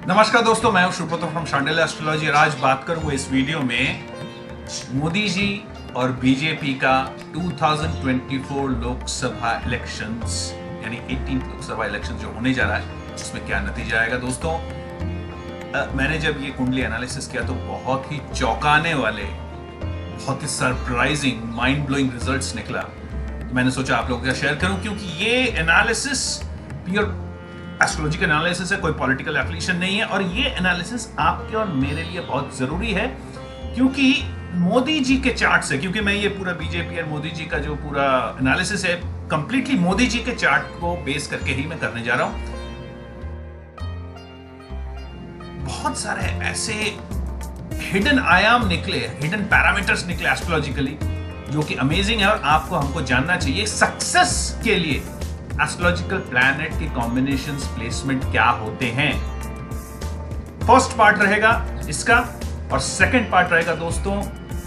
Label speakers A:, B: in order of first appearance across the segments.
A: नमस्कार दोस्तों, मैं हूं शुभ्रतो फ्रॉम शांडिल्य एस्ट्रोलॉजी। आज बात करूंगा इस वीडियो में मोदी जी और बीजेपी का 2024 लोकसभा इलेक्शंस यानी 18th लोकसभा इलेक्शन जो होने जा रहा है उसमें क्या नतीजा आएगा। दोस्तों, मैंने जब ये कुंडली एनालिसिस किया तो बहुत ही चौंकाने वाले, बहुत ही सरप्राइजिंग, माइंड ब्लोइंग रिजल्ट्स निकला। मैंने सोचा आप लोगों के साथ शेयर करूं क्योंकि ये एनालिसिस प्योर एस्ट्रोलॉजी का एनालिसिस है, कोई पॉलिटिकल एफिलिएशन नहीं है। और ये एनालिसिस आपके और मेरे लिए बहुत जरूरी है क्योंकि मोदी जी के चार्ट से, क्योंकि मैं ये पूरा बीजेपी और मोदी जी का जो पूरा एनालिसिस है कंप्लीटली मोदी जी के चार्ट को बेस करके ही मैं करने जा रहा हूं। बहुत सारे ऐसे हिडन आयाम निकले, हिडन पैरामीटर्स निकले एस्ट्रोलॉजिकली जो कि अमेजिंग है और आपको हमको जानना चाहिए। सक्सेस के लिए एस्ट्रोलॉजिकल प्लैनेट के कॉम्बिनेशंस, प्लेसमेंट क्या होते हैं। फर्स्ट पार्ट रहेगा इसका और सेकंड पार्ट रहेगा दोस्तों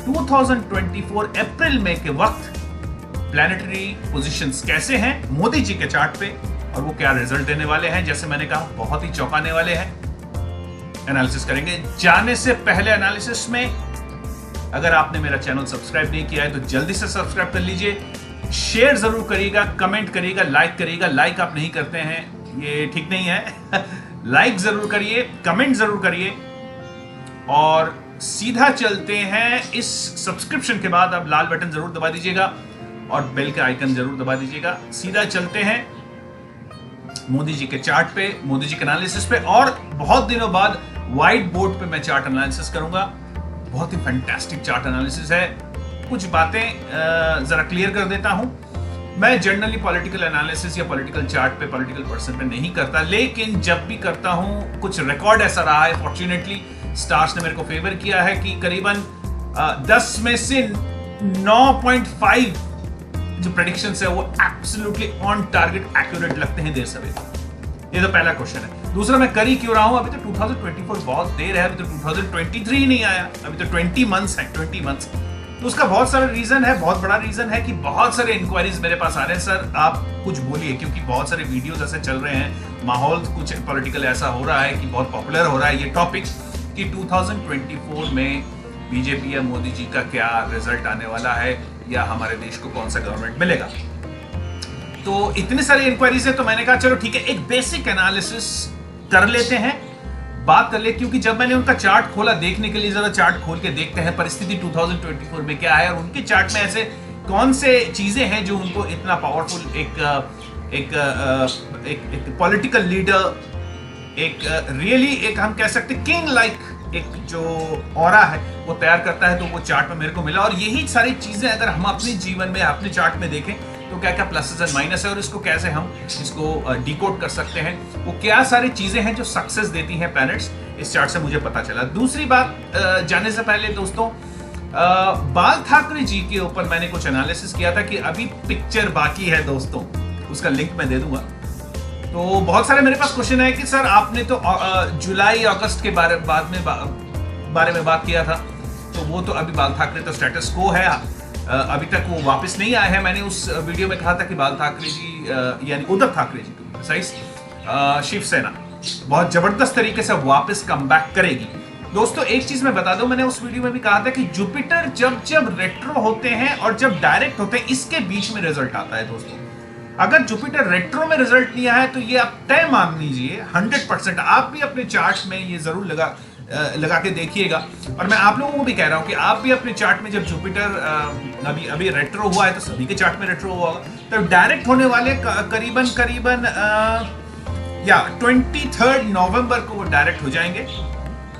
A: 2024 अप्रैल में के वक्त प्लैनेटरी पोजीशंस कैसे हैं मोदी जी के चार्ट पे और वो क्या रिजल्ट देने वाले हैं। जैसे मैंने कहा, बहुत ही चौंकाने वाले हैं। एनालिसिस करेंगे। जाने से पहले एनालिसिस में अगर आपने मेरा चैनल सब्सक्राइब नहीं किया है तो जल्दी से सब्सक्राइब कर लीजिए, शेयर जरूर करिएगा, कमेंट करिएगा, लाइक करिएगा। लाइक आप नहीं करते हैं, ये ठीक नहीं है। लाइक जरूर करिए, कमेंट जरूर करिए और सीधा चलते हैं। इस सब्सक्रिप्शन के बाद आप लाल बटन जरूर दबा दीजिएगा और बेल का आइकन जरूर दबा दीजिएगा। सीधा चलते हैं मोदी जी के चार्ट पे, मोदी जी के एनालिसिस पे। और बहुत दिनों बाद व्हाइट बोर्ड पे मैं चार्ट एनालिसिस करूंगा। बहुत ही फैंटास्टिक चार्ट एनालिसिस है। कुछ बातें जरा क्लियर कर देता हूं। मैं जनरली पॉलिटिकल एनालिसिस या पॉलिटिकल चार्ट पे, पॉलिटिकल पर्सन पे नहीं करता, लेकिन जब भी करता हूं कुछ रिकॉर्ड ऐसा रहा है। फॉर्चुनेटली स्टार्स ने मेरे को फेवर किया है कि करीबन 10 में से 9.5 जो प्रेडिक्शंस है वो एब्सोल्युटली ऑन टारगेट, एक्यूरेट लगते हैं देर सवेरे। ये तो पहला क्वेश्चन है। दूसरा, मैं कर ही क्यों रहा हूं? अभी तो 2024 बहुत देर है, अभी तो 2023 ही नहीं आया, अभी तो 20 मंथ्स है, 20 मंथ्स। तो उसका बहुत सारा रीजन है, बहुत बड़ा रीजन है कि बहुत सारे इंक्वायरीज मेरे पास आ रहे हैं। सर आप कुछ बोलिए, क्योंकि बहुत सारे वीडियोस ऐसे चल रहे हैं, माहौल कुछ पॉलिटिकल ऐसा हो रहा है कि बहुत पॉपुलर हो रहा है ये टॉपिक कि 2024 में बीजेपी या मोदी जी का क्या रिजल्ट आने वाला है या हमारे देश को कौन सा गवर्नमेंट मिलेगा। तो इतनी सारी इंक्वायरीज है तो मैंने कहा चलो ठीक है, एक बेसिक एनालिसिस कर लेते हैं, बात कर ले। क्योंकि जब मैंने उनका चार्ट खोला, देखने के लिए जरा चार्ट खोल के देखते हैं परिस्थिति 2024 में क्या है और उनके चार्ट में ऐसे कौन से चीजें हैं जो उनको इतना पावरफुल एक पॉलिटिकल लीडर, एक रियली एक हम कह सकते किंग लाइक एक जो ऑरा है वो तैयार करता है। तो वो चार्ट में मेरे को मिला और यही सारी चीजें अगर हम अपने जीवन में, अपने चार्ट में देखें तो क्या क्या प्लसेस एंड माइनस है और इसको कैसे हम इसको डिकोड कर सकते हैं, वो क्या सारी चीजें हैं जो सक्सेस देती हैं प्लैनेट्स, इस चार्ट से मुझे पता चला। दूसरी बात, जाने से पहले दोस्तों, बाल ठाकरे जी के ऊपर मैंने कुछ एनालिसिस किया था कि अभी पिक्चर बाकी है दोस्तों, उसका लिंक मैं दे दूंगा। तो बहुत सारे मेरे पास क्वेश्चन है कि सर आपने तो जुलाई अगस्त के बारे में बात किया था, तो वो तो अभी बाल ठाकरे तो स्टेटस को है, अभी तक वो वापस नहीं आए हैं। मैंने उस वीडियो में कहा था कि बाल ठाकरे जी यानी उद्धव ठाकरे जी टू प्रिसाइज, शिवसेना बहुत जबरदस्त तरीके से वापस कम बैक करेगी। दोस्तों एक चीज मैं बता दूं, मैंने उस वीडियो में भी कहा था कि जुपिटर जब जब रेट्रो होते हैं और जब डायरेक्ट होते हैं, इसके बीच में रिजल्ट आता है दोस्तों। अगर जुपिटर रेट्रो में रिजल्ट नहीं आया तो ये आप तय मान लीजिए 100%। आप भी अपने चार्ट में ये जरूर लगा के देखिएगा। और मैं आप लोगों को भी कह रहा हूं कि आप भी अपने चार्ट में, जब जुपिटर अभी रेट्रो हुआ है तो सभी के चार्ट में रेट्रो हुआ होगा, तो डायरेक्ट होने वाले करीबन 23 नवंबर को वो डायरेक्ट हो जाएंगे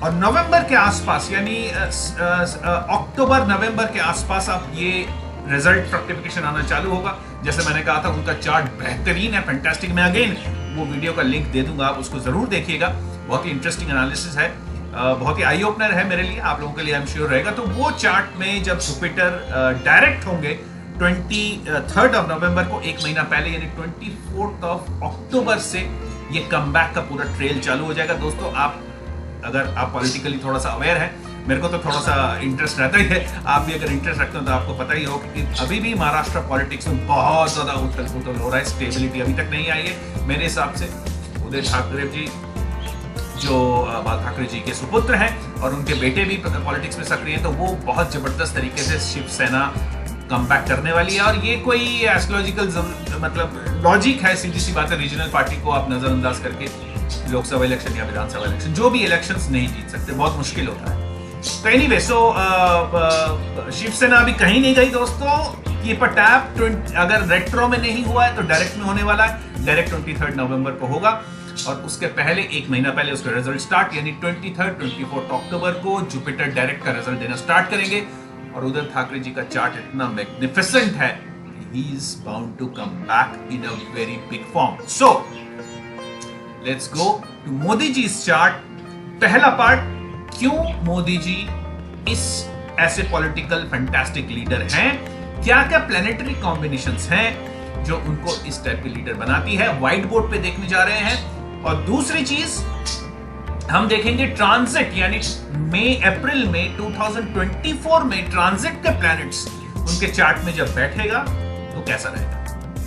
A: और नवंबर के आसपास यानी अक्टूबर नवंबर के आसपास आप ये रिजल्ट फ्रक्टिफिकेशन आना चालू होगा। जैसे मैंने कहा था उनका चार्ट बेहतरीन है, फैंटास्टिक। मैं अगेन वो वीडियो का लिंक दे दूंगा, आप उसको जरूर देखिएगा। बहुत ही इंटरेस्टिंग एनालिसिस है, बहुत ही आई ओपनर है मेरे लिए, आप लोगों के लिए आई एम श्योर रहेगा। तो वो चार्ट में जब जुपिटर डायरेक्ट होंगे 23 नवंबर को, एक महीना पहले यानी 24 अक्टूबर से ये कमबैक का पूरा ट्रेल चालू हो जाएगा। दोस्तों अगर आप पॉलिटिकली थोड़ा सा अवेयर है, मेरे को तो थोड़ा सा इंटरेस्ट रहता ही है, आप भी अगर इंटरेस्ट रखते हो तो आपको पता ही हो कि अभी भी महाराष्ट्र पॉलिटिक्स में बहुत ज्यादा उथल पुथल हो रहा है, स्टेबिलिटी अभी तक नहीं आई है मेरे हिसाब से। उद्धव ठाकरे जी जो बाल ठाकरे जी के सुपुत्र हैं और उनके बेटे भी पॉलिटिक्स में सक्रिय हैं, तो वो बहुत जबरदस्त तरीके से शिवसेना कम बैक करने वाली है। और ये कोई एस्ट्रोलॉजिकल मतलब लॉजिक है, सीधी सी बात है, रीजनल पार्टी को आप नजरअंदाज करके लोकसभा इलेक्शन या विधानसभा इलेक्शन जो भी इलेक्शंस नहीं जीत सकते, बहुत मुश्किल होता है। तो एनीवे शिवसेना अभी कहीं नहीं गई दोस्तों। ये टैप अगर रेट्रो में नहीं हुआ है तो डायरेक्ट में होने वाला है। डायरेक्ट 23 नवंबर को होगा और उसके पहले एक महीना पहले उसका रिजल्ट स्टार्ट, यानी 24 अक्टूबर को जुपिटर डायरेक्ट का रिजल्ट देना स्टार्ट करेंगे। और उद्धव ठाकरे जी का चार्ट इतना मैग्निफिसेंट है, he is bound to come back in a very big form. So let's go to Modi ji chart. पहला पार्ट, क्यों मोदी जी इस ऐसे पॉलिटिकल फैंटास्टिक लीडर हैं, क्या क्या प्लैनेटरी कॉम्बिनेशंस हैं जो उनको इस टाइप के लीडर बनाती है, व्हाइट बोर्ड पे देखने जा रहे हैं। और दूसरी चीज हम देखेंगे ट्रांजिट, यानी मई अप्रैल में 2024 में ट्रांजिट के प्लैनेट्स उनके चार्ट में जब बैठेगा तो कैसा रहेगा।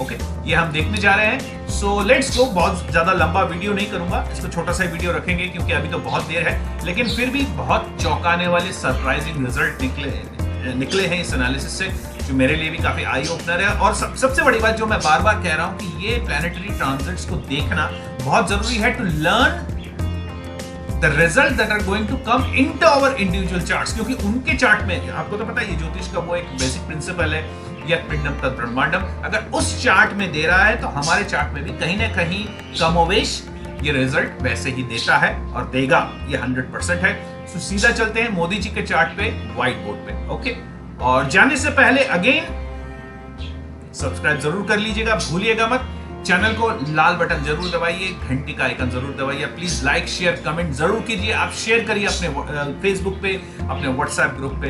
A: ओके, ये हम देखने जा रहे हैं। So let's go. बहुत ज्यादा लंबा वीडियो नहीं करूंगा, इसको छोटा सा वीडियो रखेंगे क्योंकि अभी तो बहुत देर है, लेकिन फिर भी बहुत चौंकाने वाले सरप्राइजिंग रिजल्ट निकले हैं इस एनालिसिस से, जो मेरे लिए भी काफी आई ओपनर है। और सबसे बड़ी बात जो मैं बार बार कह रहा हूं कि ये प्लैनेटरी ट्रांजिट्स को देखना बहुत जरूरी है to learn the result that are going to come into our individual charts, क्योंकि उनके चार्ट में आपको तो पता है ये ज्योतिष का वो एक बेसिक प्रिंसिपल है, यत् पिंडम तत् ब्रह्मांडम। अगर उस चार्ट में दे रहा है तो हमारे चार्ट में भी कहीं ना कहीं कमोवेश ये रिजल्ट वैसे ही देता है और देगा, ये 100% है। तो सीधा चलते हैं मोदी जी के चार्ट पे, व्हाइट बोर्ड पे। ओके, और जाने से पहले अगेन सब्सक्राइब जरूर कर लीजिएगा, भूलिएगा मत। चैनल को लाल बटन जरूर दबाइए, घंटी का आइकन जरूर दबाइए, प्लीज लाइक शेयर कमेंट जरूर कीजिए। आप शेयर करिए अपने फेसबुक पे, अपने व्हाट्सएप ग्रुप पे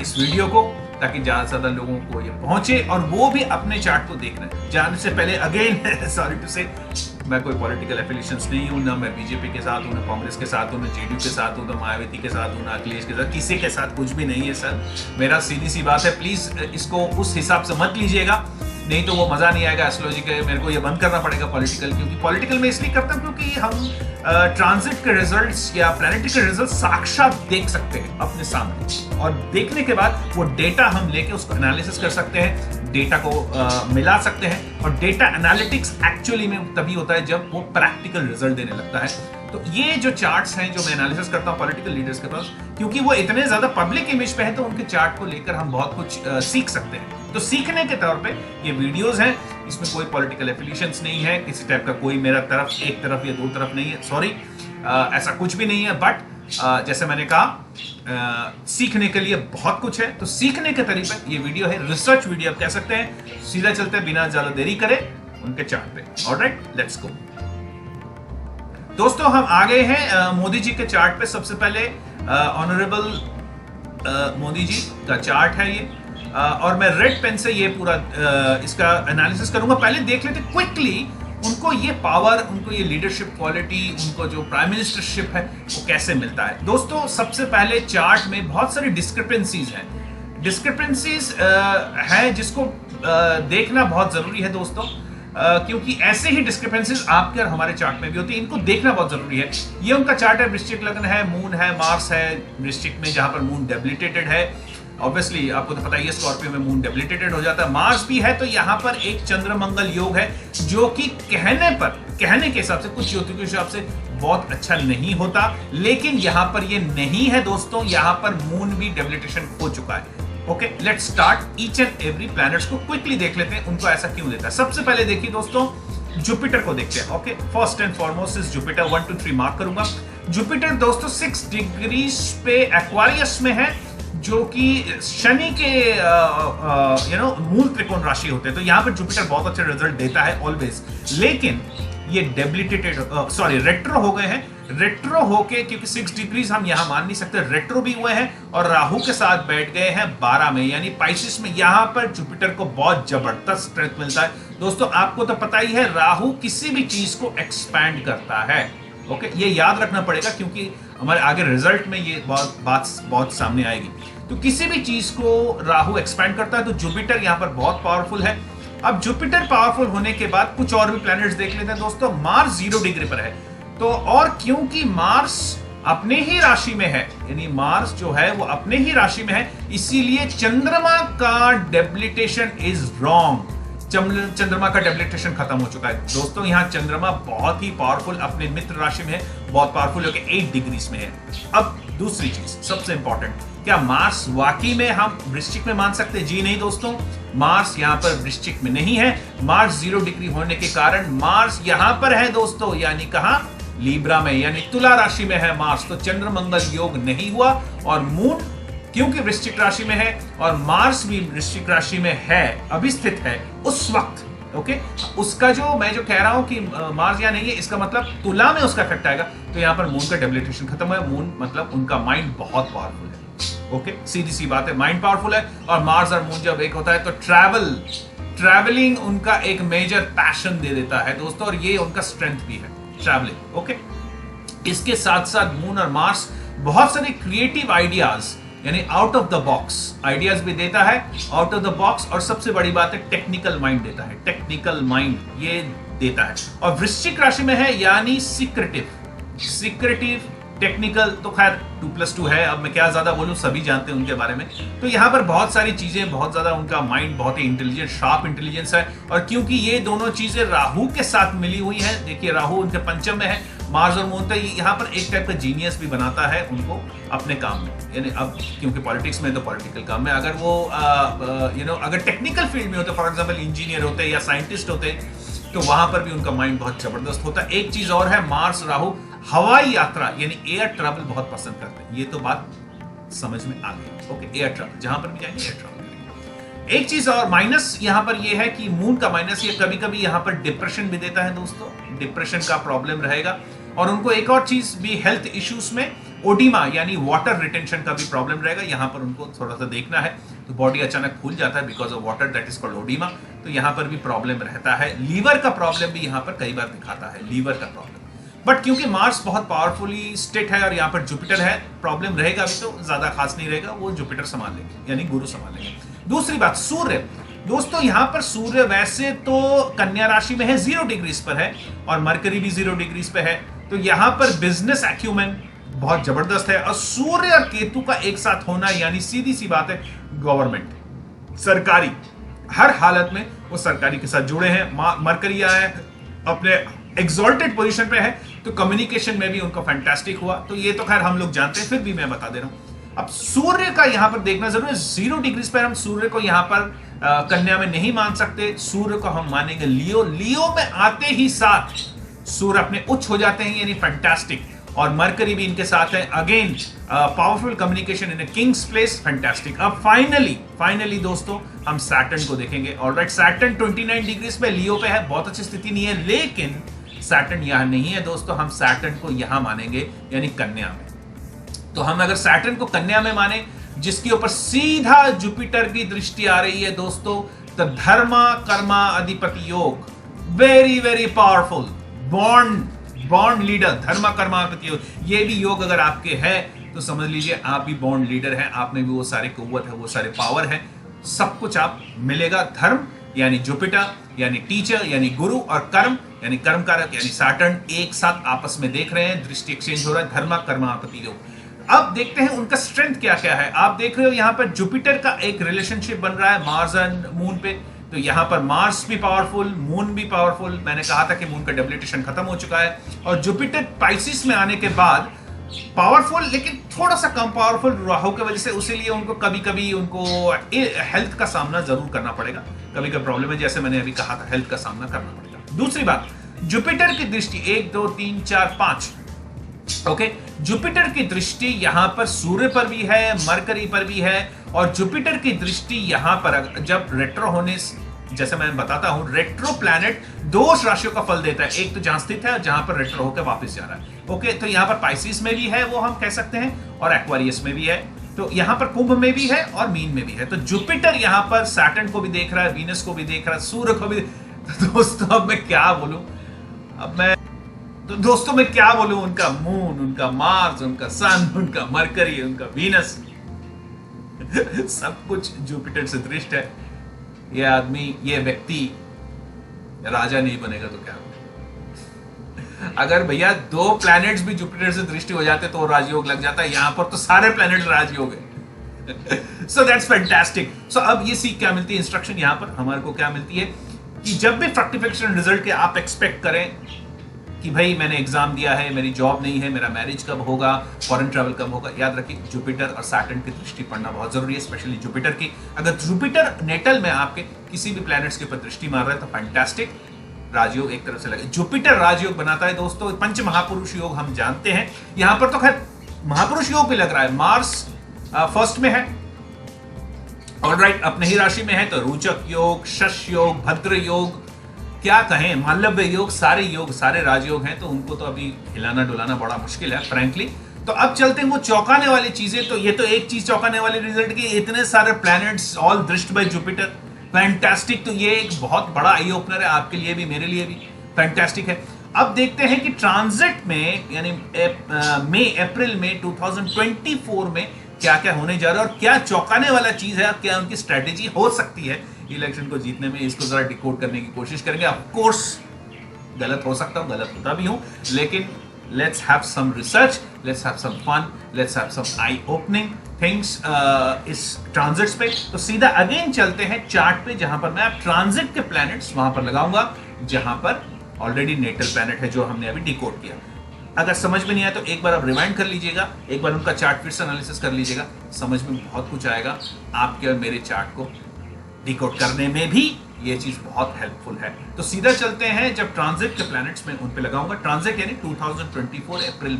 A: इस वीडियो को, ताकि ज्यादा से ज्यादा लोगों को ये पहुंचे और वो भी अपने चार्ट को देख रहे हैं। जाने से पहले अगेन सॉरी टू से, मैं कोई पॉलिटिकल एफिलिएशंस नहीं हूं, ना मैं बीजेपी के साथ हूं, ना कांग्रेस के साथ हूं, ना जेडीयू के साथ हूं, ना मायावती के साथ हूं, ना अखिलेश के साथ, किसी के साथ कुछ भी नहीं है सर। मेरा सीधी सी बात है, प्लीज इसको उस हिसाब से मत लीजिएगा, नहीं तो वो मजा नहीं आएगा एस्ट्रोलॉजी के। मेरे को ये बंद करना पड़ेगा पॉलिटिकल, क्योंकि पॉलिटिकल में इसलिए करता हूं क्योंकि हम ट्रांजिट के रिजल्ट्स या प्लैनेटरी के रिजल्ट साक्षात देख सकते हैं अपने सामने, और देखने के बाद वो डेटा हम लेके उसको एनालिसिस कर सकते हैं, डेटा को मिला सकते हैं। और डेटा एनालिटिक्स एक्चुअली में तभी होता है जब वो प्रैक्टिकल रिजल्ट देने लगता है। तो ये जो चार्ट्स हैं जो मैं एनालिसिस करता हूं पॉलिटिकल लीडर्स के पास, क्योंकि वो इतने ज्यादा पब्लिक इमेज पे है, तो उनके चार्ट को लेकर हम बहुत कुछ सीख सकते हैं। तो सीखने के तौर पे ये वीडियोस हैं, इसमें कोई पॉलिटिकल एफिलिएशंस नहीं है, किसी टाइप का कोई मेरा तरफ एक तरफ या दो तरफ नहीं है, सॉरी, ऐसा कुछ भी नहीं है। बट जैसे मैंने कहा सीखने के लिए बहुत कुछ है, तो सीखने के तरीके ये वीडियो है, रिसर्च वीडियो आप कह सकते हैं। सीधा चलते हैं बिना ज्यादा देरी करे उनके चार्ट पे। ऑलराइट, लेट्स गो दोस्तों। हम आ गए हैं मोदी जी के चार्ट पे। सबसे पहले ऑनरेबल मोदी जी का चार्ट है ये, और मैं रेड पेन से ये पूरा इसका एनालिसिस करूंगा। पहले देख लेते क्विकली उनको ये पावर, उनको ये लीडरशिप क्वालिटी, उनको जो प्राइम मिनिस्टरशिप है वो कैसे मिलता है। दोस्तों सबसे पहले चार्ट में बहुत सारी डिस्क्रिपेंसीज हैं, हैं जिसको देखना बहुत जरूरी है दोस्तों, क्योंकि ऐसे ही डिस्क्रिपेंसीज आपके और हमारे चार्ट में भी होती है, इनको देखना बहुत जरूरी है। ये उनका चार्ट है, वृश्चिक लग्न है, मून है, मार्स है वृश्चिक में, जहां पर मून डेबिलिटेटेड है। ऑब्वियसली आपको तो पता ही है स्कॉर्पियो में मून डेबिलिटेटेड हो जाता है, मार्स भी है, तो यहाँ पर एक चंद्र मंगल योग है, जो कि कहने के हिसाब से, कुछ ज्योतिष के हिसाब से बहुत अच्छा नहीं होता, लेकिन यहाँ पर ये नहीं है दोस्तों, यहाँ पर मून भी डेबिलिटेशन हो चुका है। Okay, let's start each and every planets को क्विकली देख लेते हैं, उनको ऐसा क्यों देता है। सबसे पहले देखिए दोस्तों, जुपिटर को देखते हैं। Okay, first and foremost is Jupiter, 1 2 3 mark करूंगा। जुपिटर दोस्तों 6 डिग्री पे एक्वारियस में है, जो कि शनि के मूल त्रिकोण राशि होते हैं, तो यहां पर जुपिटर बहुत अच्छे रिजल्ट देता है ऑलवेज। लेकिन ये डेबिलिटेटेड रेट्रो हो गए हैं, रेट्रो होके, क्योंकि 6 डिग्रीज हम यहां मान नहीं सकते, रेट्रो भी हुए हैं और राहु के साथ बैठ गए हैं 12 में, यानी पाइसिस में। यहां पर जुपिटर को बहुत जबरदस्त स्ट्रेंथ मिलता है दोस्तों। आपको तो पता ही है, राहु किसी भी चीज को एक्सपैंड करता है। ओके, ये याद रखना पड़ेगा, क्योंकि हमारे आगे रिजल्ट में ये बहुत सामने आएगी। तो किसी भी चीज को राहु एक्सपैंड करता है, तो जुपिटर यहां पर बहुत पावरफुल है। अब जुपिटर पावरफुल होने के बाद कुछ और भी प्लैनेट्स देख लेते हैं दोस्तों। मार्स 0 डिग्री पर है, तो और क्योंकि मार्स अपने ही राशि में है, यानी मार्स जो है वो अपने ही राशि में है, इसीलिए चंद्रमा का डेबिलिटेशन इज रॉन्ग। चंद्रमा का डेबिलिटेशन खत्म हो चुका है दोस्तों। यहाँ चंद्रमा बहुत ही पावरफुल अपने मित्र राशि में है, बहुत पावरफुल होकर 8 डिग्रीज में है। अब दूसरी चीज सबसे इंपॉर्टेंट, क्या मार्स वाकई में हम वृश्चिक में मान सकते हैं? जी नहीं दोस्तों, मार्स यहाँ पर वृश्चिक में नहीं है। मार्स 0 डिग्री होने के कारण मार्स यहाँ पर है दोस्तों, यानी कहा लीब्रा में, यानी तुला राशि में है मार्स। तो चंद्र मंगल योग नहीं हुआ। और मून क्योंकि वृश्चिक राशि में है और मार्स भी वृश्चिक राशि में है, अभी स्थित है उस वक्त, ओके, उसका जो मैं जो कह रहा हूं कि मार्स या नहीं है, इसका मतलब तुला में उसका इफेक्ट आएगा। तो यहां पर मून का डेबिलिटेशन खत्म है। मून मतलब उनका माइंड बहुत पावरफुल है, ओके, सीधी सी बात है, माइंड पावरफुल है। और मार्स और मून जब एक होता है तो ट्रैवलिंग उनका एक मेजर पैशन दे देता है दोस्तों, और ये उनका स्ट्रेंथ भी है, ट्रैवलिंग, ओके। इसके साथ साथ मून और मार्स बहुत सारे क्रिएटिव आइडियाज, यानी out of the box ideas भी देता है, आउट ऑफ द बॉक्स। और सबसे बड़ी बात है टेक्निकल माइंड देता है, टेक्निकल माइंड ये देता है। और वृश्चिक राशि में है यानी सीक्रेटिव टेक्निकल, तो खैर 2+2 है, अब मैं क्या ज्यादा बोलूं, सभी जानते हैं उनके बारे में। तो यहाँ पर बहुत सारी चीजें, बहुत ज्यादा उनका माइंड बहुत ही इंटेलिजेंट, शार्प इंटेलिजेंस है। और क्योंकि ये दोनों चीजें राहु के साथ मिली हुई है, देखिए राहु उनके पंचम में है, मार्स और मून, तो यहाँ पर एक टाइप का जीनियस भी बनाता है उनको अपने काम में। यानी अब क्योंकि पॉलिटिक्स में तो पॉलिटिकल काम में, अगर वो अगर टेक्निकल फील्ड में होते, फॉर एग्जाम्पल इंजीनियर होते या साइंटिस्ट होते, तो वहां पर भी उनका माइंड बहुत जबरदस्त होता है। एक चीज और है, मार्स राहु हवाई यात्रा यानी एयर ट्रैवल बहुत पसंद करते हैं। ये तो बात समझ में आ गई, ओके, एयर ट्रैवल, जहां पर भी जाएंगे एयर ट्रैवल करेंगे। एक चीज और माइनस यहां पर ये है कि मून का माइनस, ये कभी कभी यहां पर डिप्रेशन भी देता है दोस्तों, डिप्रेशन का प्रॉब्लम रहेगा। और उनको एक और चीज भी, हेल्थ इश्यूज में ओडिमा यानी वाटर रिटेंशन का भी प्रॉब्लम रहेगा, यहां पर उनको थोड़ा सा देखना है। तो बॉडी अचानक फूल जाता है because of water, that is called oedema, तो यहां पर भी प्रॉब्लम रहता है। लीवर का प्रॉब्लम भी यहां पर कई बार दिखाता है, लीवर का प्रॉब्लम। बट क्योंकि मार्स बहुत पावरफुली स्टेट है और यहाँ पर जुपिटर है, प्रॉब्लम रहेगा भी तो ज्यादा खास नहीं रहेगा, वो जुपिटर संभाल लेंगे, यानी गुरु संभाल लेंगे। दूसरी बात, सूर्य दोस्तों, यहाँ पर सूर्य वैसे तो कन्या राशि में है, 0 डिग्रीज पर है, और मरकरी भी 0 डिग्रीज पे है। तो यहाँ पर बिजनेस एक्यूमेन बहुत जबरदस्त है। और सूर्य और केतु का एक साथ होना, यानी सीधी सी बात है, गवर्नमेंट, सरकारी, हर हालत में वो सरकारी के साथ जुड़े हैं। मरकरी आया है, अपने एक्सॉल्टेड पोजीशन पे है, तो कम्युनिकेशन में भी उनका फैंटास्टिक हुआ। तो ये तो खैर हम लोग जानते हैं, फिर भी मैं बता दे रहा हूं। अब सूर्य का यहां पर देखना जरूरी है। 0 डिग्रीज पर हम सूर्य को यहां पर कन्या में नहीं मान सकते, सूर्य को हम मानेंगे लियो में आते ही साथ सूर्य अपने उच्च हो जाते हैं, यानी फैंटास्टिक। और मरकरी भी इनके साथ है, again powerful communication in a Kings place, fantastic. अब फाइनली दोस्तों हम सैटर्न को देखेंगे। ऑलराइट, सैटर्न 29 डिग्रीज पे लियो पे है, बहुत अच्छी स्थिति नहीं है, लेकिन सैटर्न यहां नहीं है दोस्तों, हम सैटर्न को यहां मानेंगे, यानी कन्या में। तो हम अगर सैटर्न को कन्या में माने, जिसके ऊपर सीधा जुपिटर की दृष्टि आ रही है दोस्तों, तो धर्मा कर्मा अधिपति योग, very very powerful, bond leader, धर्मा कर्मा अधिपति योग, ये भी योग अगर आपके है तो समझ लीजिए आप भी बॉन्ड लीडर हैं, आप में भी वो सारे कुव्वत है, वो सारे पावर है, सब कुछ आप मिलेगा। धर्म यानी जुपिटर, यानी टीचर, यानी गुरु, और कर्म यानी कर्म कारक यानी सैटर्न एक साथ आपस में देख रहे हैं, दृष्टि एक्सचेंज हो रहा है, धर्मा कर्मापति योग। अब देखते हैं उनका स्ट्रेंथ क्या क्या है। आप देख रहे हो यहाँ पर जुपिटर का एक रिलेशनशिप बन रहा है मार्स एंड मून पे, तो यहाँ पर मार्स भी पावरफुल, मून भी पावरफुल। मैंने कहा था कि मून का डेबिलिटेशन खत्म हो चुका है, और जुपिटर पाइसिस में आने के बाद पावरफुल, लेकिन थोड़ा सा कम पावरफुल राहु की वजह से, उसीलिए उनको कभी कभी उनको हेल्थ का सामना जरूर करना पड़ेगा, कभी कभी प्रॉब्लम है, जैसे मैंने अभी कहा था, हेल्थ का सामना करना पड़ेगा। दूसरी बात, जुपिटर की दृष्टि 1 2 3 4 5, ओके, जुपिटर की दृष्टि यहां पर सूर्य पर भी है, मरकरी पर भी है, और जुपिटर की दृष्टि यहां पर जब रेट्रो होने, जैसे मैं बताता हूं, रेट्रो प्लैनेट दोष राशियों का फल देता है, एक तो जहां स्थित है और जहां पर रेट्रो होकर वापस जा रहा है, ओके। तो यहां पर पाइसिस में भी है, वो हम कह सकते हैं, और एक्वेरियस में भी है, तो यहां पर कुंभ में भी है और मीन में भी है। तो जुपिटर यहां पर सैटर्न को भी देख रहा है, वीनस को भी देख रहा है, सूर्य को भी। तो दोस्तों अब मैं क्या बोलूं, उनका मून, उनका मार्स, उनका सन, उनका मरकरी, उनका वीनस, सब कुछ जुपिटर से दृष्ट है। ये आदमी, ये व्यक्ति राजा नहीं बनेगा तो क्या होगा। अगर भैया 2 प्लैनेट्स भी जुपिटर से दृष्टि हो जाते तो राजयोग लग जाता है, यहां पर तो सारे प्लैनेट राजयोग है। So that's fantastic. सो अब ये सीख क्या मिलती है, इंस्ट्रक्शन यहां पर हमारे को क्या मिलती है कि जब भी फ्रक्टिफिकेशन रिजल्ट के आप एक्सपेक्ट करें कि भाई मैंने एग्जाम दिया है, मेरी जॉब नहीं है, मेरा मैरिज कब होगा, फॉरेन ट्रैवल कब होगा, याद रखिए जुपिटर और सैटर्न की दृष्टि पड़ना बहुत जरूरी है, स्पेशली जुपिटर की। अगर जुपिटर नेटल में आपके किसी भी प्लैनेट्स के ऊपर दृष्टि मार रहा है तो फैंटास्टिक, राजयोग एक तरफ से लगे। जुपिटर राजयोग बनाता है दोस्तों। पंच महापुरुष योग हम जानते हैं, यहां पर तो खैर महापुरुष योग भी लग रहा है। मार्स फर्स्ट में है, ऑलराइट, अपने ही राशि में है, तो रोचक योग, शश योग, भद्र योग, क्या कहें, मालव्य योग, सारे राजयोग हैं, तो उनको तो अभी हिलाना डुलाना बड़ा मुश्किल है फ्रैंकली। तो अब चलते हैं वो चौंकाने वाली चीजें। तो ये तो एक चीज चौंकाने वाली रिजल्ट की, इतने सारे प्लैनेट्स ऑल दृष्ट बाय जुपिटर, फैंटास्टिक। तो ये एक बहुत बड़ा आई ओपनर है आपके लिए भी, मेरे लिए भी फैंटास्टिक है। अब देखते हैं कि ट्रांजिट में यानी मई अप्रैल में 2024 में क्या क्या होने जा रहा है और क्या चौंकाने वाला चीज है, क्या उनकी स्ट्रेटेजी हो सकती है इलेक्शन को जीतने में। इसको जरा डिकोड करने की कोशिश करेंगे। ऑफ कोर्स गलत हो सकता हूं, गलत होता भी हूं, लेकिन let's have some research, let's have some fun, let's have some I opening things इस ट्रांजिट्स पे। तो सीधा अगेन चलते हैं चार्ट पे, जहां पर मैं अब ट्रांजिट के प्लैनेट्स वहां पर लगाऊंगा जहां पर ऑलरेडी नेटल प्लैनेट है जो हमने अभी डिकोड किया। अगर समझ में नहीं आया तो एक बार आप रिवाइंड कर लीजिएगा, एक बार उनका चार्ट फिर से एनालिसिस कर लीजिएगा, समझ में बहुत कुछ आएगा। आपके और मेरे चार्ट को डिकोड करने में भी ये चीज बहुत हेल्पफुल है। तो सीधा चलते हैं, जब ट्रांजिट के प्लैनेट्स में उन पे लगाऊंगा। ट्रांजिट यानी 2024 अप्रैल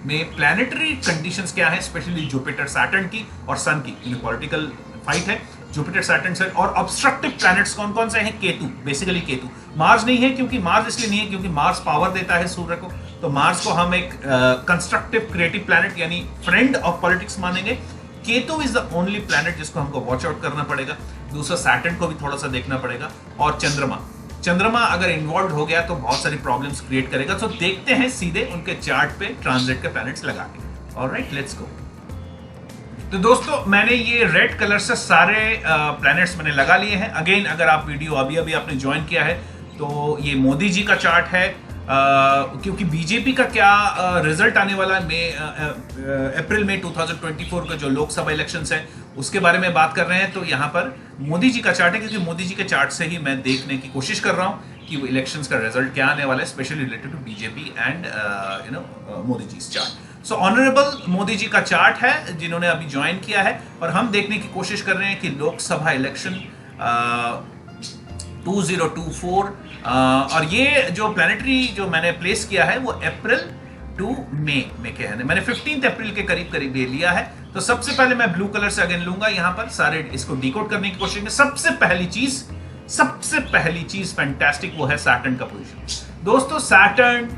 A: में प्लैनेटरी कंडीशंस क्या है, स्पेशली जुपिटर सैटर्न की और सन की, इन पॉलिटिकल फाइट है जुपिटर सैटर्न से। और ऑब्स्ट्रक्टिव प्लैनेट्स कौन कौन से हैं, केतु, बेसिकली केतु। मार्स नहीं है, क्योंकि मार्स इसलिए नहीं है क्योंकि मार्स पावर देता है सूर्य को, तो मार्स को हम एक कंस्ट्रक्टिव क्रिएटिव प्लैनेट यानी फ्रेंड ऑफ पॉलिटिक्स मानेंगे। Ketu is the only planet जिसको हमको वॉच आउट करना पड़ेगा। दूसरा सैटर्न को भी थोड़ा सा देखना पड़ेगा। और चंद्रमा अगर इन्वॉल्व हो गया तो बहुत सारी प्रॉब्लम्स क्रिएट करेगा। तो देखते हैं सीधे उनके चार्ट पे ट्रांजिट के प्लैनेट्स लगा के। Alright, let's go. तो दोस्तों मैंने ये रेड कलर से सारे प्लैनेट्स मैंने लगा लिए हैं। अगेन अगर आप वीडियो अभी अभी आपने ज्वाइन किया है तो ये मोदी जी का चार्ट है, क्योंकि बीजेपी का क्या रिजल्ट आने वाला है अप्रैल में 2024 का जो लोकसभा इलेक्शंस है उसके बारे में बात कर रहे हैं। तो यहाँ पर मोदी जी का चार्ट है, क्योंकि मोदी जी के चार्ट से ही मैं देखने की कोशिश कर रहा हूँ कि वो इलेक्शंस का रिजल्ट क्या आने वाला है, specially related to BJP and Modi ji chart. So honourable Modi ji का चार्ट है जिन्होंने अभी ज्वाइन किया है, और हम देखने की कोशिश कर रहे हैं कि लोकसभा इलेक्शन 2024 और ये जो प्लैनेटरी जो मैंने प्लेस किया है वो अप्रैल टू मई में क्या है, मैंने 15 अप्रैल के करीब करीब ये लिया है। तो सबसे पहले मैं ब्लू कलर से अगेन लूंगा यहाँ पर सारे इसको डिकोड करने की कोशिश में। सबसे पहली चीज फैंटास्टिक वो है सैटर्न का पोजीशन। दोस्तों सैटर्न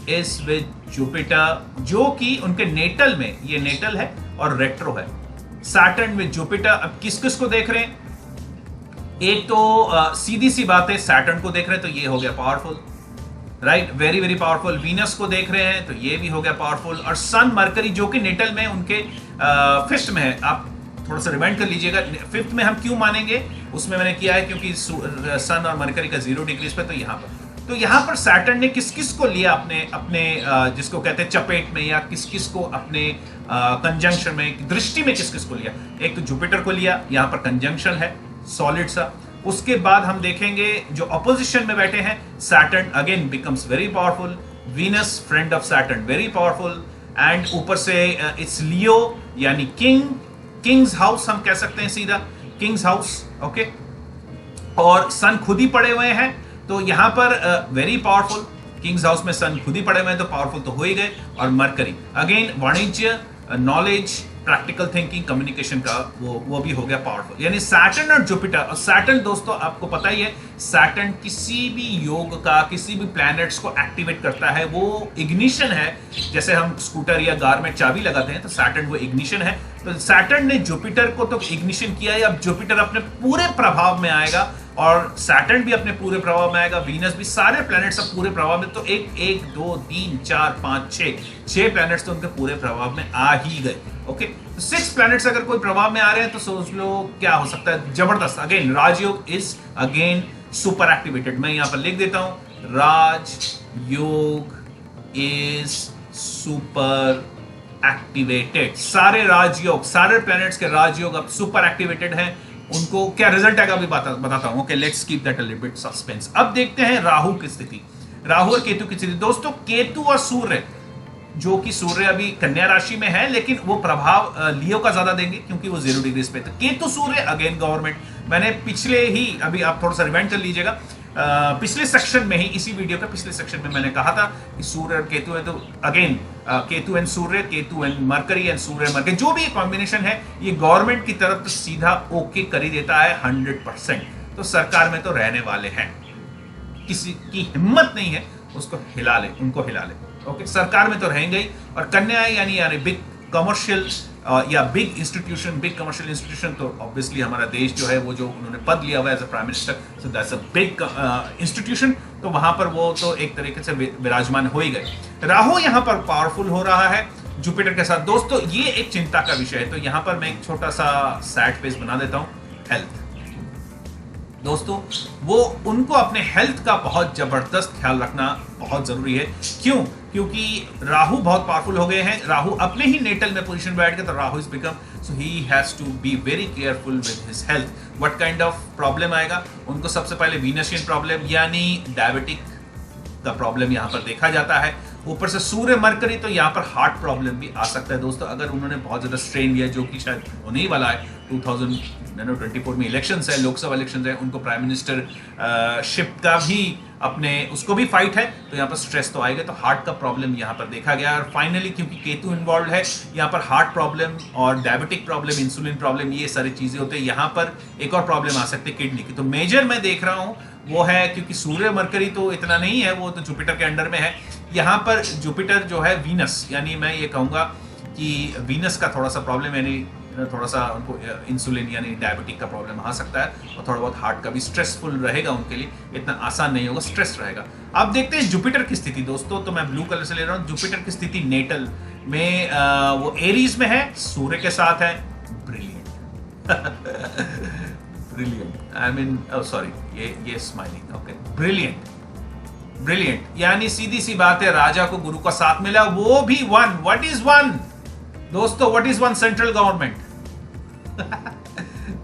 A: इज विद जुपिटर, जो कि उनके नेटल में, ये नेटल है और रेट्रो है। Saturn with Jupiter. अब किस किस को देख रहे हैं, एक तो सीधी सी बात है सैटर्न को देख रहे हैं तो ये हो गया powerful, right, very very powerful. Venus को देख रहे हैं तो ये भी हो गया पावरफुल। और सन मरकरी जो कि नेटल में उनके फिफ्थ में है, आप थोड़ा सा रिमाइंड कर लीजिएगा फिफ्थ में हम क्यों मानेंगे, उसमें मैंने किया है क्योंकि सन और मरकरी का 0 डिग्रीज पे। तो यहाँ पर सैटर्न ने किस किस को लिया अपने जिसको कहते हैं चपेट में, या किस किस को अपने कंजंक्शन में, दृष्टि में किस किस को लिया। एक तो जुपिटर को लिया, यहाँ पर कंजंक्शन है सॉलिड सा। उसके बाद हम देखेंगे जो अपोजिशन में बैठे हैं, Saturn again becomes very powerful, Venus friend of Saturn very powerful, and ऊपर से इट्स लियो यानी किंग्स हाउस हम कह सकते हैं, सीधा किंग्स हाउस, ओके। और सन खुद ही पड़े हुए हैं तो यहाँ पर वेरी पावरफुल, किंग्स हाउस में सन खुद ही पड़े हुए हैं तो पावरफुल तो हो ही गए। और मरकरी अगेन वाणिज्य, नॉलेज, प्रैक्टिकल थिंकिंग, कम्युनिकेशन का वो भी हो गया पावरफुल। यानी सैटर्न और जुपिटर। और सैटर्न दोस्तों आपको पता ही है, सैटर्न किसी भी योग का, किसी भी प्लैनेट्स को एक्टिवेट करता है, वो इग्निशन है। जैसे हम स्कूटर या कार में चाबी लगाते हैं तो सैटर्न वो इग्निशन है। तो सैटर्न ने जुपिटर को तो इग्निशन किया है, अब जुपिटर अपने पूरे प्रभाव में आएगा और सैटर्न भी अपने पूरे प्रभाव में आएगा, वीनस भी, सारे प्लैनेट्स अब पूरे प्रभाव में। तो 1 2 3 4 5 6 प्लैनेट्स तो उनके पूरे प्रभाव में आ ही गए, ओके। तो 6 प्लैनेट्स अगर कोई प्रभाव में आ रहे हैं तो सोच लो क्या हो सकता है, जबरदस्त। Again Rajyoga is again super activated. मैं यहाँ पर लिख देता हूं राज योग इज सुपर एक्टिवेटेड। सारे राजयोग, सारे प्लैनेट्स के राजयोग अब सुपर एक्टिवेटेड हैं। उनको क्या रिजल्ट आएगा अभी बताता हूं। Okay, let's keep that a little bit suspense. अब देखते हैं राहु की स्थिति, राहु और केतु की स्थिति। दोस्तों केतु और सूर्य, जो कि सूर्य अभी कन्या राशि में है, लेकिन वो प्रभाव लियो का ज्यादा देंगे क्योंकि वो 0 डिग्री पे। तो केतु सूर्य अगेन गवर्नमेंट, मैंने पिछले ही, अभी आप थोड़ा सा रिवाइंड कर लीजिएगा, पिछले सेक्शन में ही, इसी वीडियो के पिछले सेक्शन में मैंने कहा था कि सूर्य और केतु है, तो again Ketu and Surya, Ketu and mercury and Surya mercury, जो भी कॉम्बिनेशन है ये गवर्नमेंट की तरफ तो सीधा ओके कर ही देता है 100%। तो सरकार में तो रहने वाले हैं, किसी की हिम्मत नहीं है उसको हिला ले, उनको हिला ले। ओके, सरकार में तो रहेंगे ही। और कन्या यानी बिग कमर्शियल या big institution, big commercial institution, तो ऑब्वियसली हमारा देश जो है, वो जो उन्होंने पद लिया हुआ है as a prime minister, so that's a big institution, तो वहां पर वो तो एक तरीके से विराजमान हो ही गए। राहु यहां पर पावरफुल हो रहा है जुपिटर के साथ। दोस्तों ये एक चिंता का विषय है, तो यहां पर मैं एक छोटा सा सैड पेज बना देता हूं। हेल्थ, दोस्तों वो उनको अपने हेल्थ का बहुत जबरदस्त ख्याल रखना बहुत जरूरी है। क्यों? क्योंकि राहु बहुत पावरफुल हो गए हैं। राहु अपने ही नेटल में पोजीशन बैठ गए, तो Rahu is become, so he has to be very careful with his health. What kind of problem आएगा उनको? सबसे पहले वीनसियन प्रॉब्लम यानी डायबिटिक का प्रॉब्लम यहाँ पर देखा जाता है। ऊपर से सूर्य मरकरी, तो यहाँ पर हार्ट प्रॉब्लम भी आ सकता है दोस्तों, अगर उन्होंने बहुत ज्यादा स्ट्रेन लिया, जो कि शायद होने ही वाला है। 2024 में इलेक्शंस है, लोकसभा इलेक्शंस है, उनको प्राइम मिनिस्टर शिप का भी अपने उसको भी फाइट है, तो यहाँ पर स्ट्रेस तो आएगा, तो हार्ट का प्रॉब्लम यहाँ पर देखा गया। और फाइनली क्योंकि केतु इन्वॉल्व है यहाँ पर, हार्ट प्रॉब्लम और डायबिटिक प्रॉब्लम, इंसुलिन प्रॉब्लम, ये सारी चीजें होते हैं। यहाँ पर एक और प्रॉब्लम आ सकती है किडनी की। तो मेजर मैं देख रहा हूँ वो है, क्योंकि सूर्य मरकरी तो इतना नहीं है, वो तो जुपिटर के अंडर में है। यहाँ पर जुपिटर जो है वीनस, यानी मैं ये कहूँगा कि वीनस का थोड़ा सा प्रॉब्लम, यानी थोड़ा सा उनको इंसुलिन यानी डायबिटिक का प्रॉब्लम आ सकता है, और थोड़ा बहुत हार्ट का भी स्ट्रेसफुल रहेगा उनके लिए, इतना आसान नहीं होगा, स्ट्रेस रहेगा। अब देखते हैं जुपिटर की स्थिति दोस्तों, तो मैं ब्लू कलर से ले रहा हूँ। जुपिटर की स्थिति नेटल में वो एरीज में है, सूर्य के साथ है। Brilliant brilliant, I mean sorry, ये स्माइलिंग, ओके, ब्रिलियंट ब्रिलियंट, यानी सीधी सी बात है, राजा को गुरु का साथ मिला, वो भी वन। व्हाट इज वन दोस्तों? What is one? Central government.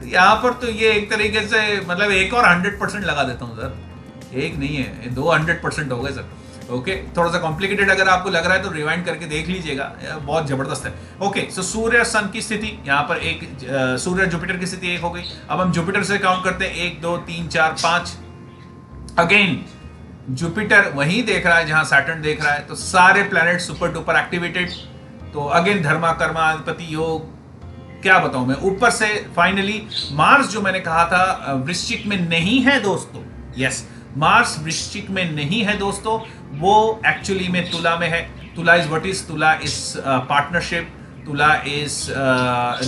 A: यहां पर तो ये एक तरीके से मतलब एक और 100% लगा देता हूं सर, एक नहीं है, 200% हो गए सर। ओके, थोड़ा सा कॉम्प्लिकेटेड अगर आपको लग रहा है तो रिवाइंड करके देख लीजिएगा, बहुत जबरदस्त है। ओके, सो सूर्य सन की स्थिति यहाँ पर एक, सूर्य जुपिटर की स्थिति एक हो गई। अब हम जुपिटर से काउंट करते हैं, 1 2 3 4 5। अगेन जुपिटर वहीं देख रहा है जहां सैटर्न देख रहा है, तो सारे प्लैनेट सुपर डुपर एक्टिवेटेड। तो अगेन धर्मा कर्मा अधिपति योग, क्या बताऊं मैं। ऊपर से फाइनली मार्स, जो मैंने कहा था वृश्चिक में नहीं है दोस्तों, यस, मार्स वृश्चिक में नहीं है दोस्तों, वो एक्चुअली में तुला में है। तुला इज व्हाट इज? तुला इज पार्टनरशिप, तुला इज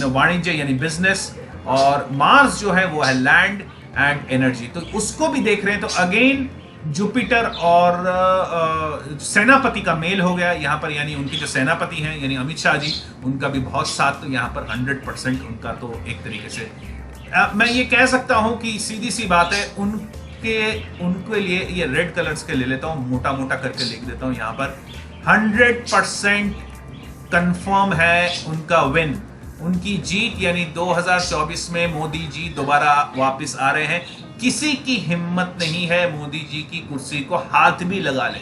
A: वाणिज्य यानी बिजनेस, और मार्स जो है वो है लैंड एंड एनर्जी, तो उसको भी देख रहे हैं। तो अगेन जुपिटर और सेनापति का मेल हो गया यहाँ पर, यानी उनके जो सेनापति हैं यानी अमित शाह जी, उनका भी बहुत साथ, तो यहाँ पर 100% उनका तो एक तरीके से मैं ये कह सकता हूँ कि सीधी सी बात है, उनके लिए ये रेड कलर्स के ले लेता हूँ, मोटा मोटा करके लिख देता हूँ यहाँ पर, 100% कंफर्म है उनका विन, उनकी जीत। यानी 2024 में मोदी जी दोबारा वापस आ रहे हैं। किसी की हिम्मत नहीं है मोदी जी की कुर्सी को हाथ भी लगा ले,